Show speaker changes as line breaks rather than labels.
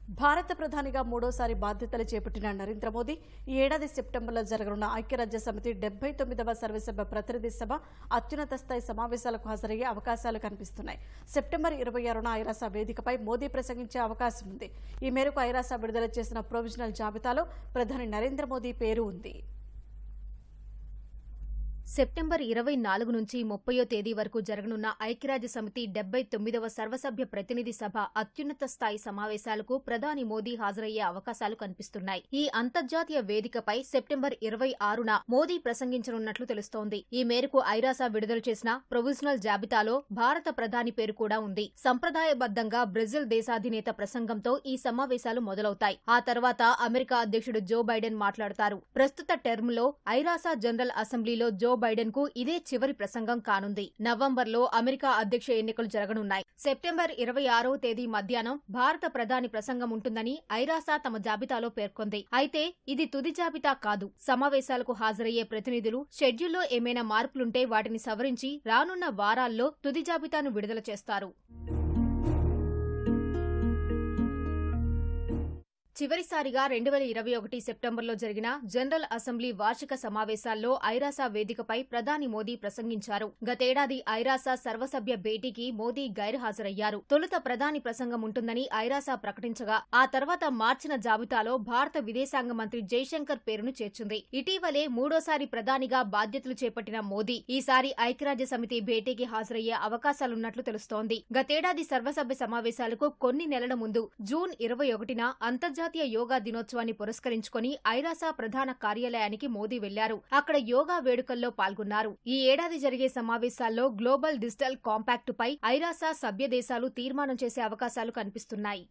భారత ప్రధానిగా మూడోసారి బాధ్యతలు చేపట్టిన నరేంద్ర మోదీ ఈ ఏడాది సెప్టెంబర్లో జరగనున్న ఐక్యరాజ్య సమితి 79వ సర్వసభ్య ప్రతినిధి సభ అత్యున్నత స్థాయి సమావేశాలకు హాజరయ్యే అవకాశాలు కనిపిస్తున్నాయి. సెప్టెంబర్ 26న ఐరాస వేదికపై మోదీ ప్రసంగించే అవకాశం ఉంది. ఈ మేరకు ఐరాస విడుదల చేసిన ప్రొవిజనల్ జాబితాలో ప్రధాని నరేంద్ర మోదీ పేరు ఉంది.
సెప్టెంబర్ 24 నుంచి 30వ తేదీ వరకు జరగనున్న ఐక్యరాజ్య సమితి 79వ సర్వసభ్య ప్రతినిధి సభ అత్యున్నత స్థాయి సమావేశాలకు ప్రధాని మోదీ హాజరయ్యే అవకాశాలు కనిపిస్తున్నాయి. ఈ అంతర్జాతీయ వేదికపై సెప్టెంబర్ 26న మోదీ ప్రసంగించనున్నట్లు తెలుస్తోంది. ఈ మేరకు ఐరాస విడుదల చేసిన ప్రొవిజనల్ జాబితాలో భారత ప్రధాని పేరు కూడా ఉంది. సంప్రదాయబద్దంగా బ్రెజిల్ దేశాధినేత ప్రసంగంతో ఈ సమావేశాలు మొదలవుతాయి. ఆ తర్వాత అమెరికా అధ్యక్షుడు జో బైడెన్ మాట్లాడతారు. ప్రస్తుత టర్మ్లో ఐరాస జనరల్ అసెంబ్లీలో జో బైడెన్ కు ఇదే చివరి ప్రసంగం కానుంది. నవంబర్లో అమెరికా అధ్యక్ష ఎన్నికలు జరగనున్నాయి. సెప్టెంబర్ 26వ తేదీ మధ్యాహ్నం భారత ప్రధాని ప్రసంగం ఉంటుందని ఐరాస తమ జాబితాలో పేర్కొంది. అయితే ఇది తుది జాబితా కాదు. సమావేశాలకు హాజరయ్యే ప్రతినిధులు షెడ్యూల్లో ఏమైనా మార్పులుంటే వాటిని సవరించి రానున్న వారాల్లో తుది జాబితాను విడుదల చేస్తారు. చివరిసారిగా 2021 సెప్టెంబర్లో జరిగిన జనరల్ అసెంబ్లీ వార్షిక సమావేశాల్లో ఐరాస వేదికపై ప్రధాని మోదీ ప్రసంగించారు. గతేడాది ఐరాస సర్వసభ్య భేటీకి మోదీ గైర్హాజరయ్యారు. తొలుత ప్రధాని ప్రసంగం ఉంటుందని ఐరాస ప్రకటించగా ఆ తర్వాత మార్చిన జాబితాలో భారత విదేశాంగ మంత్రి జైశంకర్ పేరును చేర్చింది. ఇటీవలే మూడోసారి ప్రధానిగా బాధ్యతలు చేపట్టిన మోదీ ఈసారి ఐక్యరాజ్య సమితి భేటీకి హాజరయ్యే అవకాశాలున్నట్లు తెలుస్తోంది. గతేడాది సర్వసభ్య సమావేశాలకు కొన్ని నెలల ముందు జూన్ 21న అంతర్జాతీయ యోగా దినోత్సవాన్ని పురస్కరించుకుని ఐరాస ప్రధాన కార్యాలయానికి మోదీ వెళ్లారు. అక్కడ యోగా వేడుకల్లో పాల్గొన్నారు. ఈ ఏడాది జరిగే సమావేశాల్లో గ్లోబల్ డిజిటల్ కాంపాక్ట్ పై ఐరాస సభ్య దేశాలు తీర్మానం చేసే అవకాశాలు కనిపిస్తున్నాయి.